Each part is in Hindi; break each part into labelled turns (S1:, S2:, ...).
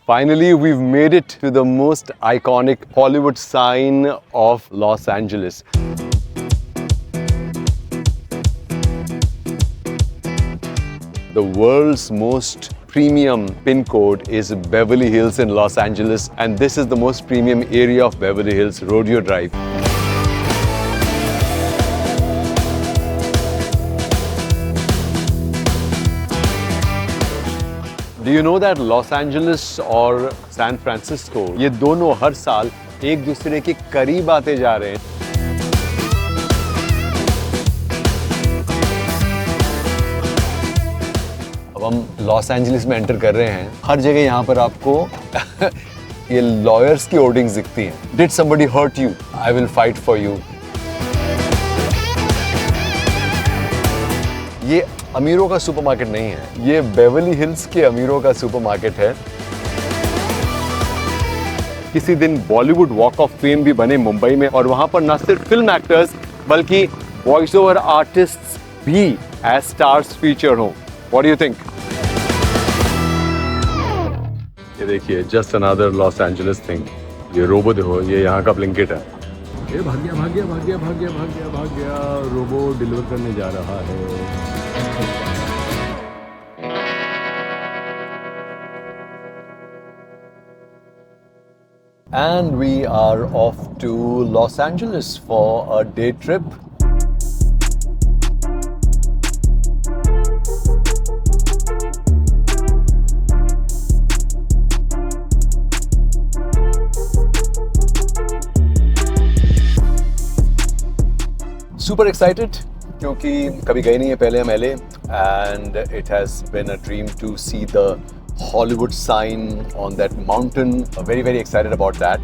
S1: Finally, we've made it to the most iconic Hollywood sign of Los Angeles. The world's most premium pin code is Beverly Hills in Los Angeles, and this is the most premium area of Beverly Hills, Rodeo Drive. Do you know that Los Angeles और San Francisco ये दोनों हर साल एक दूसरे के करीब आते जा रहे हैं? अब हम लॉस एंजलिस में एंटर कर रहे हैं। हर जगह यहाँ पर आपको ये लॉयर्स की होर्डिंग्स दिखती हैं। Did somebody hurt you? I will fight for you. ये अमीरों का सुपरमार्केट नहीं है, ये बेवर्ली हिल्स के अमीरों का सुपरमार्केट है। किसी दिन बॉलीवुड वॉक ऑफ फेम भी बने मुंबई में, और वहां पर न सिर्फ फिल्म एक्टर्स बल्कि वॉइस ओवर आर्टिस्ट्स भी एज स्टार्स फीचर हों। What do you think? ये देखिए, just another Los Angeles thing. ये रोबो देखो, ये यहाँ का ब्लिंकिट है। ये भाग गया भाग गया भाग गया भाग गया भाग गया भाग गया, रोबो डिलीवर करने जा रहा है। And we are off to Los Angeles for a day trip. Super excited क्योंकि कभी गए नहीं है पहले हम LA, and it has been a dream to see the Hollywood sign on that mountain. Very excited about that,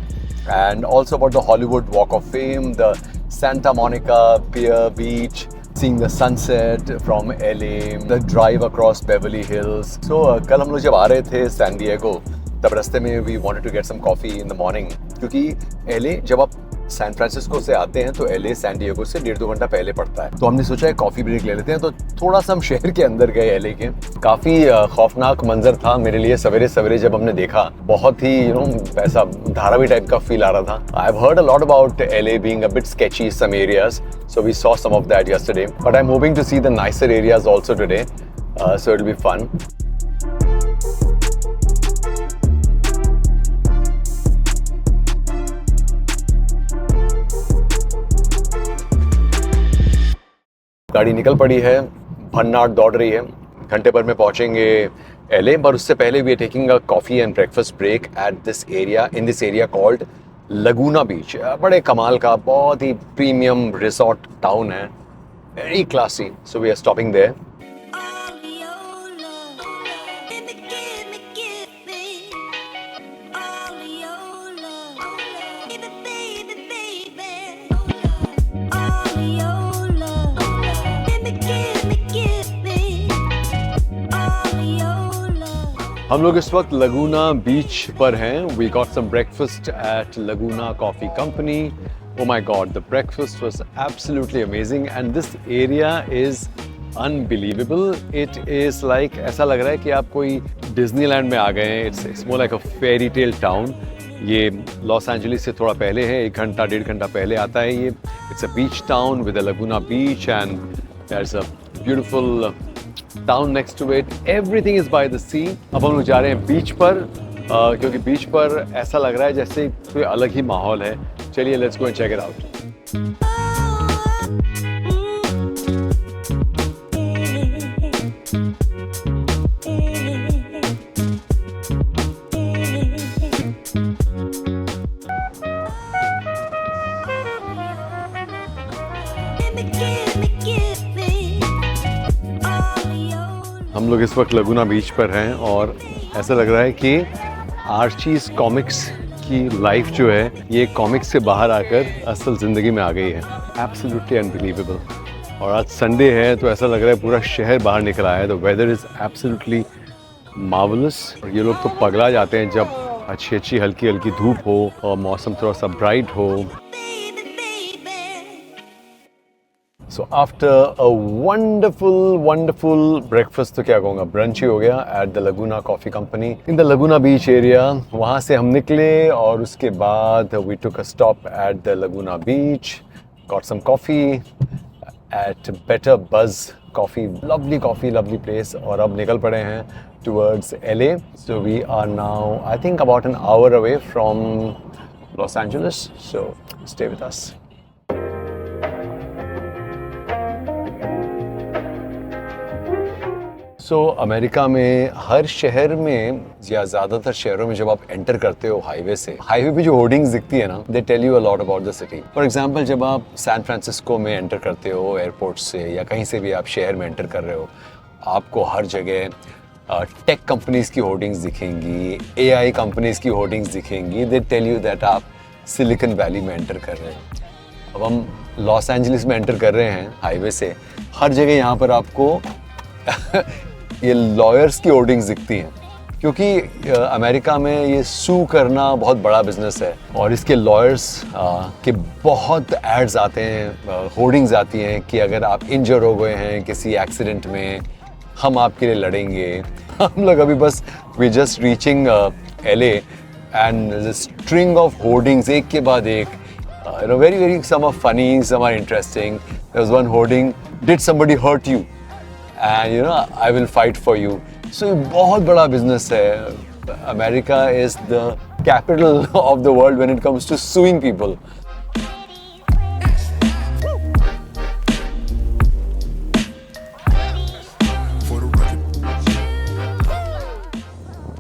S1: and also about the Hollywood Walk of Fame, the Santa Monica Pier Beach, seeing the sunset from LA, the drive across Beverly Hills. So कल हम लोग जब आ रहे थे सैन डिएगो, तब रास्ते में we wanted to get some coffee in the morning, क्योंकि LA जब आप सैन फ्रांसिस्को से आते हैं तो LA सैन डिएगो से 1.5-2 घंटा पहले पड़ता है। तो हमने सोचा है कॉफी ब्रेक ले लेते हैं, तो थोड़ा सा हम शहर के अंदर गए LA के। काफी खौफनाक मंजर था मेरे लिए सवेरे सवेरे जब हमने देखा। बहुत ही ऐसा धारावी टाइप का फील आ रहा था। I have heard a lot about LA being a bit sketchy some areas, so we saw some of that yesterday, but I'm hoping to see the nicer areas also today, so it'll be fun. गाड़ी निकल पड़ी है, भन्नाट दौड़ रही है। घंटे भर में पहुंचेंगे LA, पर उससे पहले we are taking a coffee and breakfast break at this area, in this area called Laguna Beach. बड़े कमाल का, बहुत ही प्रीमियम रिसोर्ट टाउन है, very classy, so we are stopping there. हम लोग इस वक्त लगूना बीच पर हैं। We got some breakfast at Laguna Coffee Company. Oh my God, the breakfast was absolutely amazing and this area is unbelievable. It is like, ऐसा लग रहा है कि आप कोई डिज्नीलैंड में आ गए हैं। It's more like a fairy tale town. ये लॉस एंजलिस से थोड़ा पहले है, 1-1.5 घंटा पहले आता है ये। It's a beach town with a Laguna Beach and there is a beautiful town next to it. Everything is by the sea. अब हम लोग जा रहे हैं बीच पर, क्योंकि बीच पर ऐसा लग रहा है जैसे कोई अलग ही माहौल है। चलिए, let's go and check it out. हम लोग इस वक्त लगूना बीच पर हैं और ऐसा लग रहा है कि आर्चीज कॉमिक्स की लाइफ जो है ये कॉमिक्स से बाहर आकर असल ज़िंदगी में आ गई है। Absolutely unbelievable. और आज संडे है तो ऐसा लग रहा है पूरा शहर बाहर निकल आया है। The weather is absolutely marvellous. और ये लोग तो पगला जाते हैं जब अच्छी हल्की हल्की धूप हो और मौसम थोड़ा सा ब्राइट हो। So after a wonderful breakfast तो क्या कहूँगा, brunch ही हो गया at the Laguna Coffee Company in the Laguna Beach area. वहाँ से हम निकले और उसके बाद we took a stop at the Laguna Beach, got some coffee at Better Buzz Coffee, lovely place. और अब निकल पड़े हैं towards LA. So we are now I think about an hour away from Los Angeles. So stay with us. So America में हर शहर में या ज़्यादातर शहरों में जब आप एंटर करते हो हाईवे से, हाईवे पे जो होर्डिंग्स दिखती है ना, they tell you a lot about the city. For example जब आप सैन फ्रांसिस्को में एंटर करते हो एयरपोर्ट से या कहीं से भी आप शहर में एंटर कर रहे हो, आपको हर जगह टेक कंपनीज़ की होर्डिंग्स दिखेंगी, AI कंपनीज़ की होर्डिंग्स दिखेंगी. दे टेल यू दैट आप सिलिकॉन वैली में एंटर कर रहे हो. अब हम लॉस एंजलिस में एंटर कर रहे हैं हाईवे से, हर जगह यहाँ पर आपको ये लॉयर्स की होर्डिंग्स दिखती हैं, क्योंकि अमेरिका में ये सू करना बहुत बड़ा बिजनेस है और इसके लॉयर्स के बहुत एड्स आते हैं, होर्डिंग्स आती हैं कि अगर आप इंजर हो गए हैं किसी एक्सीडेंट में, हम आपके लिए लड़ेंगे. हम लोग अभी बस we just reaching LA and string of hoardings एक के बाद एक, very some are funny, some are interesting. There was one hoarding, did somebody hurt you? And I will fight for you. So बहुत बड़ा business है. America is the capital of the world when it comes to suing people.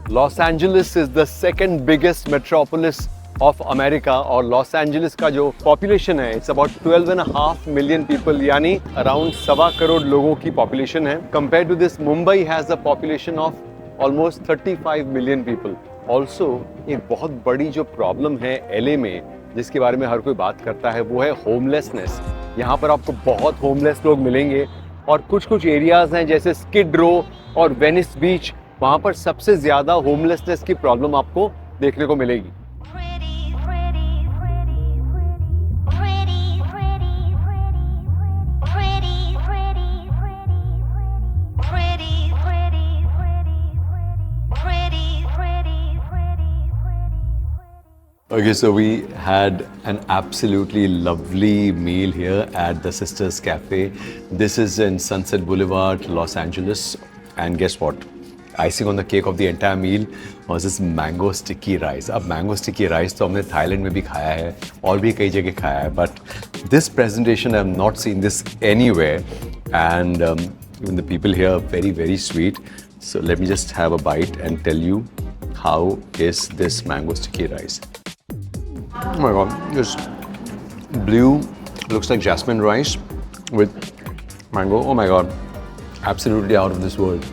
S1: Los Angeles is the second biggest metropolis of America और लॉस एंजलिस का जो पॉपुलेशन है इट्स अबाउट 12.5 मिलियन पीपल, यानी अराउंड 1.25 करोड़ लोगों की पॉपुलेशन है. Compare to this Mumbai has a population of almost 35 million people. Also एक बहुत बड़ी जो प्रॉब्लम है LA में जिसके बारे में हर कोई बात करता है वो है होमलेसनेस. यहाँ पर आपको बहुत होमलेस लोग मिलेंगे और कुछ एरियाज हैं जैसे स्किड रो और वेनिस बीच, वहाँ पर सबसे ज़्यादा होमलेसनेस की प्रॉब्लम आपको देखने को मिलेगी. Okay, so we had an absolutely lovely meal here at the Sisters Cafe. This is in Sunset Boulevard, Los Angeles. And guess what? Icing on the cake of the entire meal was this mango sticky rice. अब mango sticky rice तो हमने थाईलैंड में भी खाया है और भी कई जगह खाया है, but this presentation I have not seen this anywhere. And even the people here are very sweet. So let me just have a bite and tell you how is this mango sticky rice. Oh my god, this blue looks like jasmine rice with mango. Oh my god, absolutely out of this world.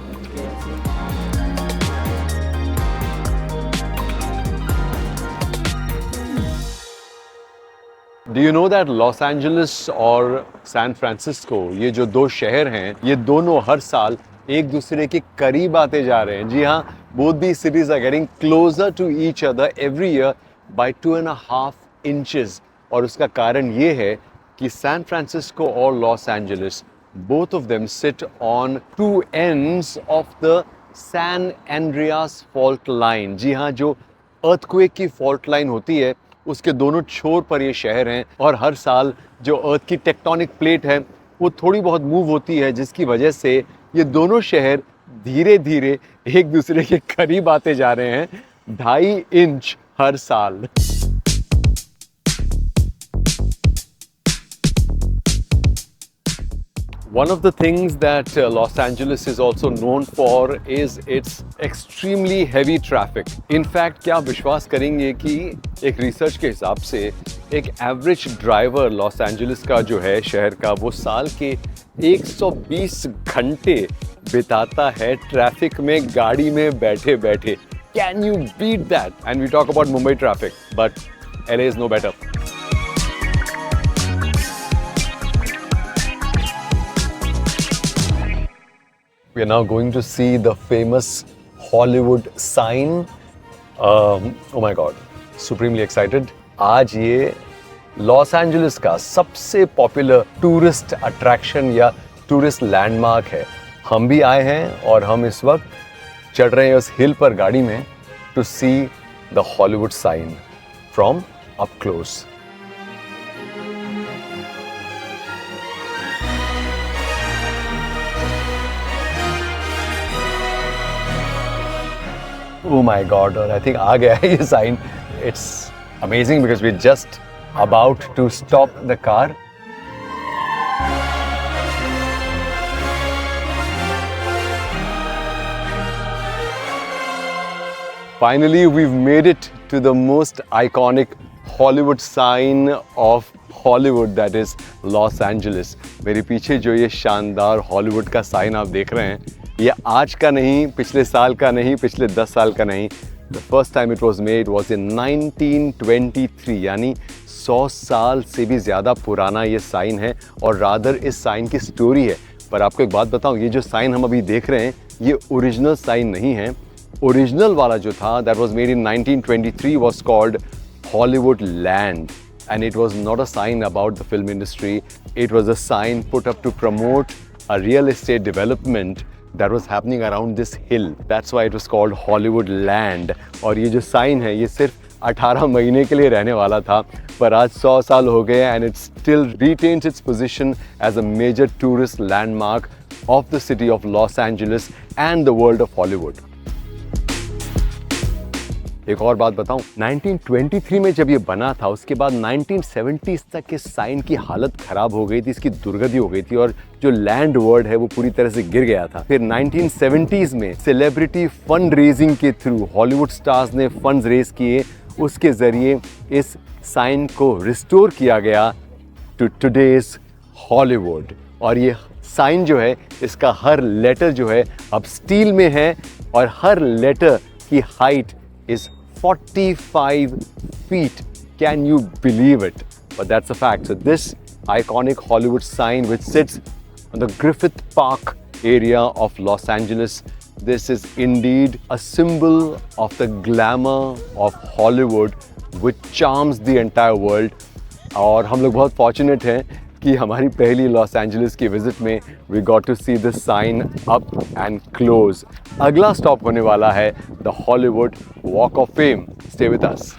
S1: Do you know that Los Angeles और San Francisco, ये जो दो शहर हैं, ये दोनों हर साल एक दूसरे के करीब आते जा रहे हैं. जी हाँ, both these cities are getting closer to each other every year by 2.5 inches. और उसका कारण ये है कि सैन फ्रांसिस्को और Los Angeles, both of them sit on two ends of the San Andreas fault line. जी हाँ, जो earthquake की fault line होती है उसके दोनों छोर पर ये शहर हैं और हर साल जो अर्थ की टेक्टोनिक प्लेट है वो थोड़ी बहुत मूव होती है, जिसकी वजह से ये दोनों शहर धीरे धीरे एक दूसरे के करीब आते जा रहे हैं, 2.5 इंच हर साल. One of the things that Los Angeles is also known for is its extremely heavy traffic. In fact, क्या आप विश्वास करेंगे कि एक रिसर्च के हिसाब से एक एवरेज ड्राइवर लॉस एंजलिस का जो है शहर का, वो साल के 120 घंटे बिताता है ट्रैफिक में गाड़ी में बैठे बैठे. Can you beat that? And we talk about Mumbai traffic, but LA is no better. We are now going to see the famous Hollywood sign. Oh my God, supremely excited. आज ये लॉस एंजलिस का सबसे पॉपुलर टूरिस्ट अट्रैक्शन या टूरिस्ट लैंडमार्क है। हम भी आए हैं और हम इस वक्त चढ़ रहे हैं उस हिल पर गाड़ी में to see the Hollywood sign from up close. Oh my God! और I think आ गया है ये sign. It's amazing because we're just about to stop the car. Finally, we've made it to the most iconic Hollywood sign of Hollywood, that is Los Angeles. मेरे पीछे जो ये शानदार हॉलीवुड का साइन आप देख रहे हैं, ये आज का नहीं, पिछले साल का नहीं, पिछले 10 साल का नहीं। The first time it was made was in 1923, यानी 100 साल से भी ज़्यादा पुराना ये साइन है और रादर इस साइन की स्टोरी है। पर आपको एक बात बताऊं, ये जो साइन हम अभी देख रहे हैं ये ओरिजिनल साइन नहीं है। ओरिजिनल वाला जो था that was made in 1923 was called Hollywood Land, and it was not a sign about the film industry. It was a sign put up to promote a real estate development that was happening around this hill. That's why it was called Hollywood Land. और ये जो साइन है ये सिर्फ 18 महीने के लिए रहने वाला था, पर आज 100 साल हो गए and it still retains its position as a major tourist landmark of the city of Los Angeles and the world of Hollywood. एक और बात बताऊं, 1923 में जब ये बना था उसके बाद 1970s तक इस साइन की हालत खराब हो गई थी, इसकी दुर्गति हो गई थी और जो लैंड वर्ड है वो पूरी तरह से गिर गया था। फिर 1970s में सेलिब्रिटी फंड रेजिंग के थ्रू हॉलीवुड स्टार्स ने फंड्स रेज किए, उसके जरिए इस साइन को रिस्टोर किया गया टू टुडेज हॉलीवुड। और ये साइन जो है इसका हर लेटर जो है अब स्टील में है और हर लेटर की height is 45 feet. Can you believe it? But that's a fact. So this iconic Hollywood sign which sits on the Griffith Park area of Los Angeles, this is indeed a symbol of the glamour of Hollywood which charms the entire world. और हम लोग बहुत fortunate हैं कि हमारी पहली लॉस एंजलिस की विजिट में we got to see this sign up and close. अगला स्टॉप होने वाला है the Hollywood walk of fame. Stay with us.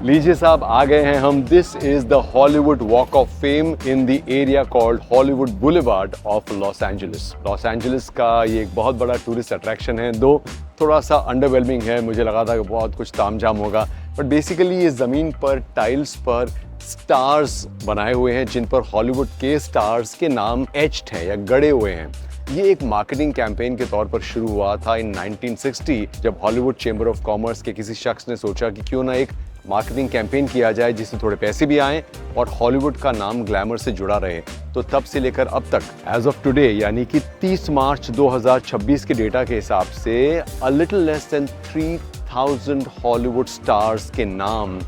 S1: लीजिए साहब, आ गए हैं हम। This is the Hollywood walk of fame in the area called Hollywood boulevard of Los Angeles. Los Angeles का ये एक बहुत बड़ा टूरिस्ट अट्रैक्शन है, दो थोड़ा सा अंडरवेलमिंग है। मुझे लगा था कि बहुत कुछ तामझाम होगा, बट बेसिकली ये ज़मीन पर टाइल्स पर स्टार्स बनाए हुए हैं जिन पर हॉलीवुड के स्टार्स के नाम एच्ड हैं या गड़े हुए हैं। ये एक मार्केटिंग कैंपेन के तौर पर शुरू हुआ था इन 1960, जब हॉलीवुड चेंबर ऑफ कॉमर्स के किसी शख्स ने सोचा कि क्यों ना एक मार्केटिंग कैंपेन किया जाए जिससे थोड़े पैसे भी आएं और हॉलीवुड का नाम ग्लैमर से जुड़ा रहे। तो तब से लेकर अब तक एज ऑफ टुडे यानी कि 30 मार्च 2026 के डेटा के हिसाब से a little less than 3000 Hollywood stars के नाम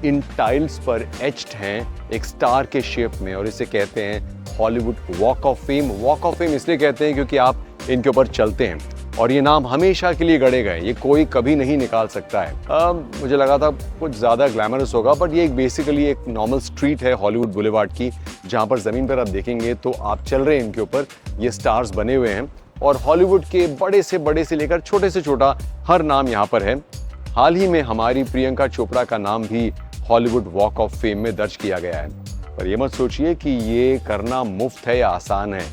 S1: इन टाइल्स पर एच्ड हैं एक स्टार के शेप में, और इसे कहते हैं Hollywood walk of fame. Walk of fame इसलिए कहते हैं क्योंकि आप इनके ऊपर चलते हैं और ये नाम हमेशा के लिए गड़े गए, ये कोई कभी नहीं निकाल सकता है। मुझे लगा था कुछ ज़्यादा ग्लैमरस होगा, बट ये एक बेसिकली एक नॉर्मल स्ट्रीट है हॉलीवुड बुलेवार्ड की, जहाँ पर ज़मीन पर आप देखेंगे तो आप चल रहे हैं, इनके ऊपर ये स्टार्स बने हुए हैं और हॉलीवुड के बड़े से लेकर छोटे से छोटा हर नाम यहाँ पर है। हाल ही में हमारी प्रियंका चोपड़ा का नाम भी हॉलीवुड वॉक ऑफ फेम में दर्ज किया गया है। पर ये मत सोचिए कि ये करना मुफ्त है या आसान है।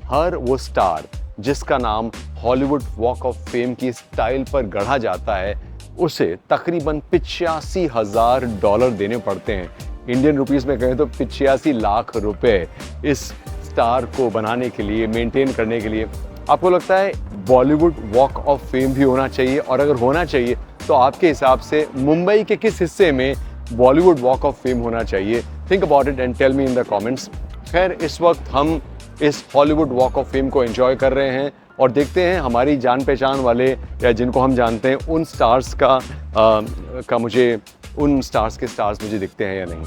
S1: हर वो स्टार जिसका नाम हॉलीवुड वॉक ऑफ फेम की स्टाइल पर गढ़ा जाता है उसे तकरीबन $85,000 देने पड़ते हैं। इंडियन रुपीस में कहें तो 85 लाख रुपए इस स्टार को बनाने के लिए, मेंटेन करने के लिए। आपको लगता है बॉलीवुड वॉक ऑफ फेम भी होना चाहिए? और अगर होना चाहिए तो आपके हिसाब से मुंबई के किस हिस्से में बॉलीवुड वॉक ऑफ फेम होना चाहिए? Think about it and tell me in the comments. खैर, इस वक्त हम इस हॉलीवुड वॉक ऑफ फेम को एंजॉय कर रहे हैं और देखते हैं हमारी जान पहचान वाले या जिनको हम जानते हैं उन स्टार्स का मुझे उन स्टार्स के स्टार्स मुझे दिखते हैं या नहीं।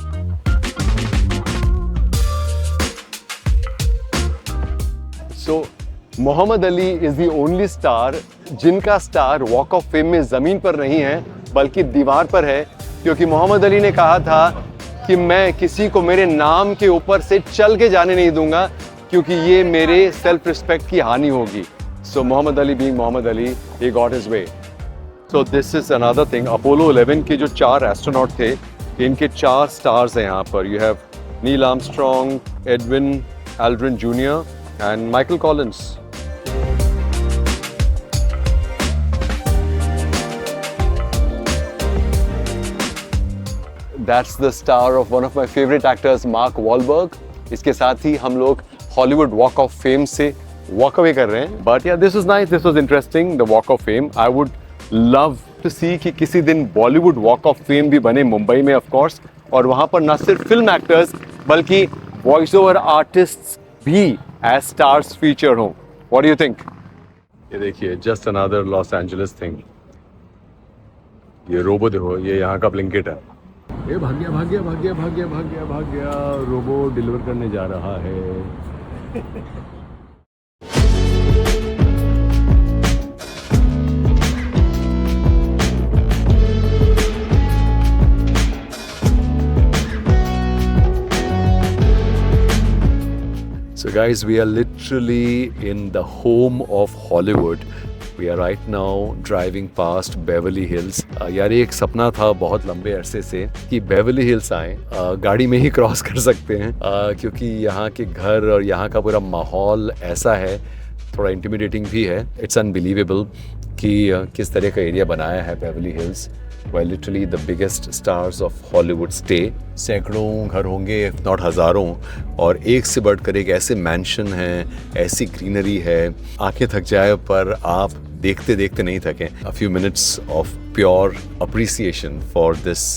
S1: So Muhammad Ali is the only star जिनका स्टार वॉक ऑफ फेम में जमीन पर नहीं है बल्कि दीवार पर है, क्योंकि मोहम्मद अली ने कहा था कि मैं किसी को मेरे नाम के ऊपर से चल के जाने नहीं दूंगा, क्योंकि ये मेरे सेल्फ रिस्पेक्ट की हानि होगी। So Muhammad Ali being Muhammad Ali, he got his way. So this is another thing, Apollo 11 के जो 4 एस्ट्रोनॉट थे, इनके 4 स्टार्स हैं यहाँ पर। You have Neil Armstrong, Edwin Aldrin junior and Michael Collins. That's the star of one of my favorite actors, Mark Wahlberg. इसके साथ ही हम लोग हॉलीवुड वॉक ऑफ फेम से वॉक अवे कर रहे हैं। But yeah this was nice, this was interesting, the walk of fame. I would love to see कि किसी दिन बॉलीवुड वॉक ऑफ फेम भी बने मुंबई में, ऑफ कोर्स, और वहाँ पर न सिर्फ फिल्म एक्टर्स बल्कि वॉइस ओवर आर्टिस्ट्स भी एज स्टार्स फीचर हों। What do you think? ये देखिए, just another Los Angeles thing. ये रोबो देखो, ये यहाँ का ब्लिंकिट है। ये भाग गया भाग गया भाग गया भाग गया भाग गया भाग गया, रोबो डिलीवर करने जा रहा है। So guys, we are literally in the home of Hollywood. We are right now driving past Beverly Hills. यार ये एक सपना था बहुत लंबे अरसे से कि बेवर्ली हिल्स आए, गाड़ी में ही क्रॉस कर सकते हैं, क्योंकि यहाँ के घर और यहाँ का पूरा माहौल ऐसा है, थोड़ा इंटिमिडेटिंग भी है। इट्स अनबिलीवेबल कि किस तरह का एरिया बनाया है Beverly hills, where literally the biggest stars of Hollywood stay। सैकड़ों घर होंगे, if not हज़ारों, और एक से बढ़कर एक ऐसे मैंशन हैं, ऐसी ग्रीनरी है, आंखें थक जाए पर आप देखते देखते नहीं थकें। A few minutes of pure appreciation for this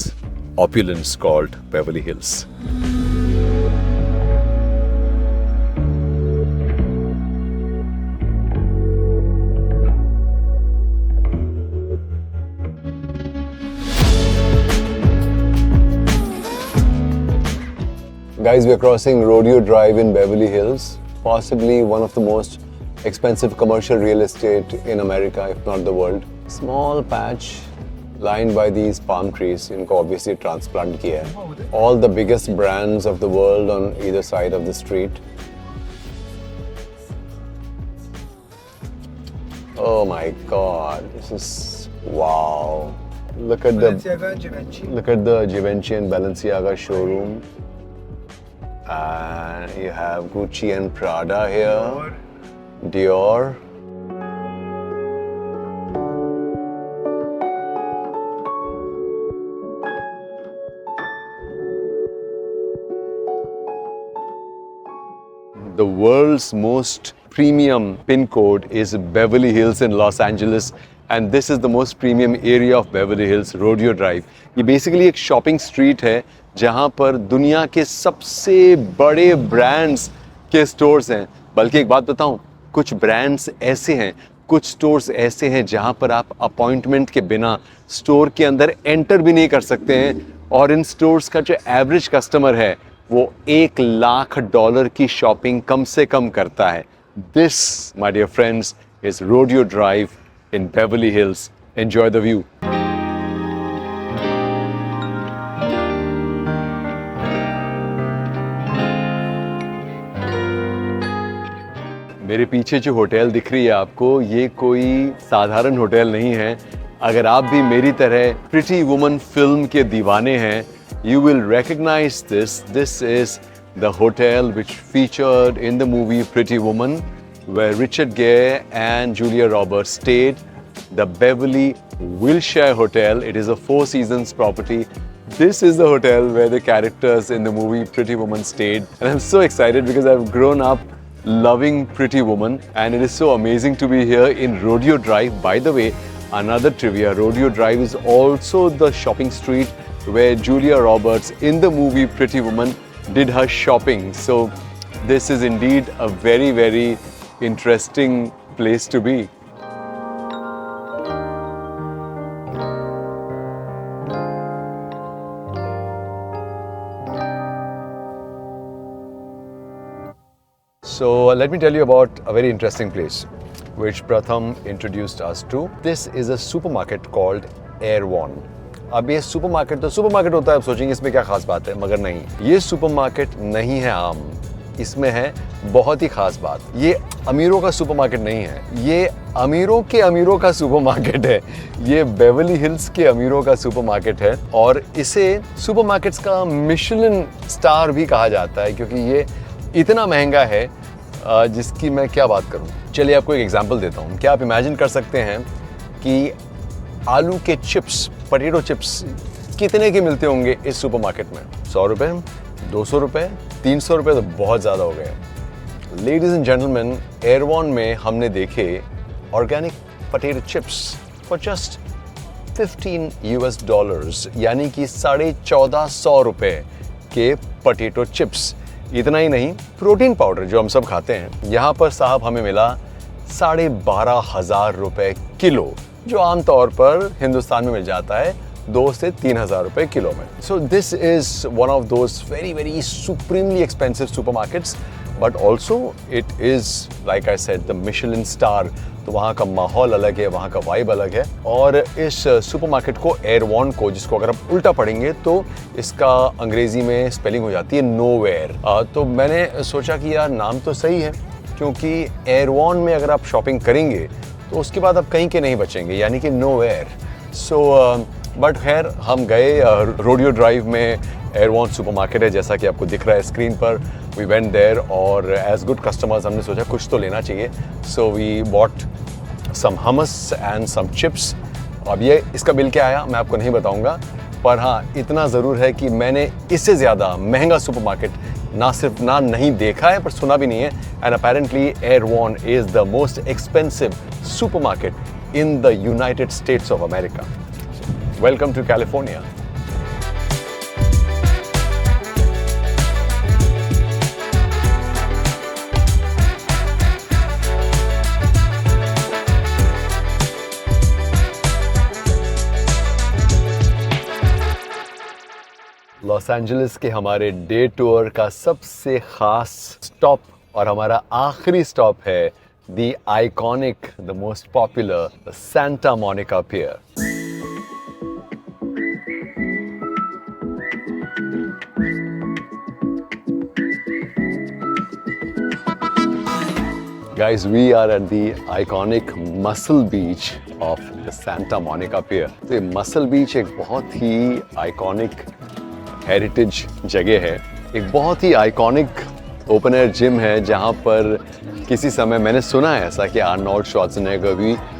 S1: opulence called Beverly Hills। Guys, we're crossing Rodeo Drive in Beverly Hills, possibly one of the most expensive commercial real estate in America, if not the world. Small patch lined by these palm trees, इनको obviously transplant किया है। All the biggest brands of the world on either side of the street. Oh my God, this is wow! Look at the Givenchy and Balenciaga showroom. And you have Gucci and Prada here, Dior. The world's most premium pin code is Beverly Hills in Los Angeles, and this is the most premium area of Beverly Hills, Rodeo Drive. ये basically एक shopping street है जहाँ पर दुनिया के सबसे बड़े ब्रांड्स के स्टोर्स हैं। बल्कि एक बात बताऊँ, कुछ ब्रांड्स ऐसे हैं, कुछ स्टोर्स ऐसे हैं जहाँ पर आप अपॉइंटमेंट के बिना स्टोर के अंदर एंटर भी नहीं कर सकते हैं, और इन स्टोर्स का जो एवरेज कस्टमर है वो $1 लाख की शॉपिंग कम से कम करता है। This, my dear friends, is Rodeo Drive in Beverly Hills. Enjoy the view. मेरे पीछे जो होटल दिख रही है आपको, ये कोई साधारण होटल नहीं है। अगर आप भी मेरी तरह प्रिटी वुमन फिल्म के दीवाने हैं, you will recognize this. This is the hotel which featured in the movie Pretty Woman, where Richard Gere and Julia Roberts stayed. The Beverly Wilshire Hotel. It is a 4 seasons property. This is the hotel where the characters in the movie Pretty Woman stayed. And I'm so excited because I've grown up loving Pretty Woman, and it is so amazing to be here in Rodeo Drive. By the way, another trivia, Rodeo Drive is also the shopping street where Julia Roberts in the movie Pretty Woman did her shopping. So this is indeed a very, very interesting place to be. So let me tell you about a very interesting place which Pratham introduced us to. This is a supermarket called Erewhon. अब ये सुपरमार्केट तो सुपरमार्केट होता है, आप सोचेंगे इसमें क्या खास बात है, मगर नहीं, ये सुपरमार्केट नहीं है आम, इसमें है बहुत ही खास बात। ये अमीरों का सुपरमार्केट नहीं है, ये अमीरों का सुपरमार्केट है। ये बेवर्ली हिल्स के अमीरों का सुपरमार्केट है और इसे सुपरमार्केट्स का मिशेलिन स्टार भी कहा जाता है, क्योंकि ये इतना महंगा है जिसकी मैं क्या बात करूं। चलिए आपको एक एग्जांपल देता हूं। क्या आप इमेजिन कर सकते हैं कि आलू के चिप्स, पोटैटो चिप्स कितने के मिलते होंगे इस सुपरमार्केट में? 100 रुपये, 200 रुपये, 300 रुपये तो बहुत ज़्यादा हो गए। लेडीज एंड जेंटलमैन, एरवॉन में हमने देखे organic potato chips for just $15, यानी कि $1450 रुपये के पोटैटो चिप्स। इतना ही नहीं, प्रोटीन पाउडर जो हम सब खाते हैं, यहाँ पर साहब हमें मिला 12,500 रुपये किलो, जो आमतौर पर हिंदुस्तान में मिल जाता है 2 से 3,000 रुपये किलो में। सो this is one of those very very supremely expensive supermarkets, but also it is like I said the Michelin star. तो वहाँ का माहौल अलग है, वहाँ का वाइब अलग है। और इस सुपरमार्केट को, एरवॉन को, जिसको अगर आप उल्टा पढ़ेंगे तो इसका अंग्रेजी में स्पेलिंग हो जाती है नोवेयर। तो मैंने सोचा कि यार नाम तो सही है, क्योंकि एरवॉन में अगर आप शॉपिंग करेंगे तो उसके बाद आप कहीं के नहीं बचेंगे, यानी कि नोवेयर। सो बट खैर हम गए रोडियो ड्राइव में एरवॉन सुपरमार्केट है, जैसा कि आपको दिख रहा है स्क्रीन पर। वी वेंट देयर और एज गुड कस्टमर्स हमने सोचा कुछ तो लेना चाहिए। So we bought some hummus and some chips. अब ये इसका बिल क्या आया मैं आपको नहीं बताऊंगा, पर हाँ इतना ज़रूर है कि मैंने इससे ज़्यादा महंगा सुपरमार्केट ना नहीं देखा है, पर सुना भी नहीं है। And apparently Erewhon is the most expensive supermarket in the United States of America. Welcome to California. Los Angeles के हमारे डे टूर का सबसे खास स्टॉप और हमारा आखिरी स्टॉप है the iconic, the most popular, the Santa Monica Pier. Guys, we are at the iconic Muscle Beach of the Santa Monica Pier. तो ये मसल बीच एक बहुत ही आइकॉनिक हेरिटेज जगह है, एक बहुत ही आइकॉनिक ओपन एयर जिम है, जहाँ पर किसी समय मैंने सुना है ऐसा कि आर्नोल्ड श्वार्ज़नेगर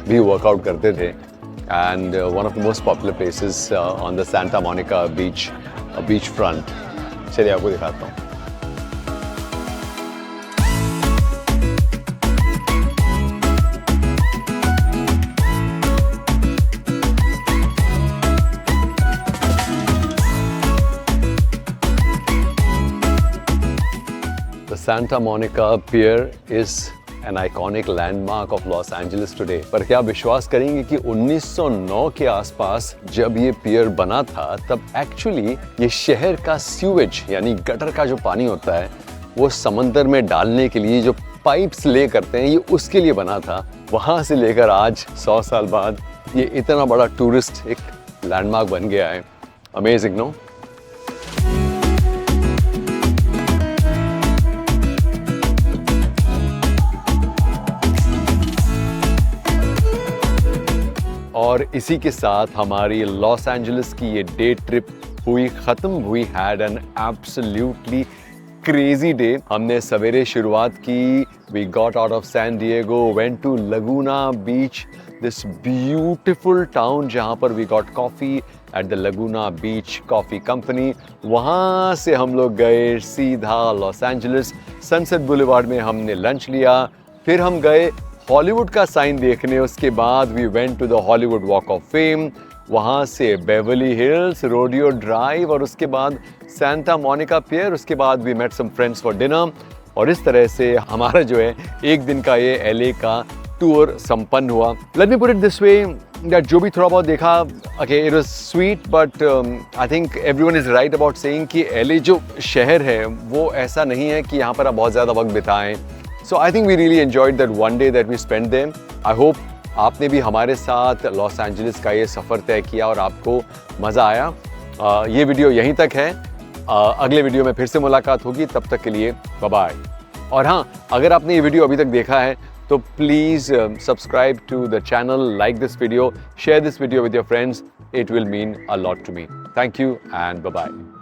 S1: भी वर्कआउट करते थे। And one of the most popular places on the Santa Monika beach front. चलिए आपको दिखाता हूँ। Santa Monica Pier is an iconic landmark of Los Angeles today. पर क्या विश्वास करेंगे कि 1909 के आसपास जब ये पियर बना था, तब एक्चुअली ये शहर का सीवेज यानी गटर का जो पानी होता है वो समंदर में डालने के लिए जो पाइप्स ले करते हैं, ये उसके लिए बना था। वहाँ से लेकर आज 100 साल बाद ये इतना बड़ा टूरिस्ट एक लैंडमार्क बन गया है। Amazing no? और इसी के साथ हमारी लॉस एंजलिस की ये डे ट्रिप खत्म हुई। Had an absolutely crazy day. हमने सवेरे शुरुआत की, we got out of San Diego, went to Laguna Beach, this beautiful town जहाँ पर we got coffee at the Laguna Beach Coffee Company. वहाँ से हम लोग गए सीधा लॉस एंजलिस। सनसेट बुलेवार्ड में हमने लंच लिया, फिर हम गए हॉलीवुड का साइन देखने। उसके बाद we went to the Hollywood walk of Fame, वहाँ से बेवर्ली हिल्स, रोडियो ड्राइव और उसके बाद सांता मोनिका पियर। उसके बाद we met some friends for dinner. और इस तरह से हमारा जो है एक दिन का ये एलए का टूर संपन्न हुआ। Let me put it this way that जो भी थोड़ा बहुत देखा, okay, it was sweet, but I think everyone is right about saying कि एलए जो शहर है वो ऐसा नहीं है कि यहाँ पर आप बहुत ज़्यादा वक्त बिताएं। So I think we really enjoyed that one day that we spent there. I hope आपने भी हमारे साथ लॉस एंजलिस का ये सफ़र तय किया और आपको मज़ा आया। ये वीडियो यहीं तक है। अगले वीडियो में फिर से मुलाकात होगी, तब तक के लिए बाय बाय। और हाँ, अगर आपने ये वीडियो अभी तक देखा है तो please subscribe to the channel, like this video, share this video with your friends. It will mean a lot to me. Thank you and bye-bye.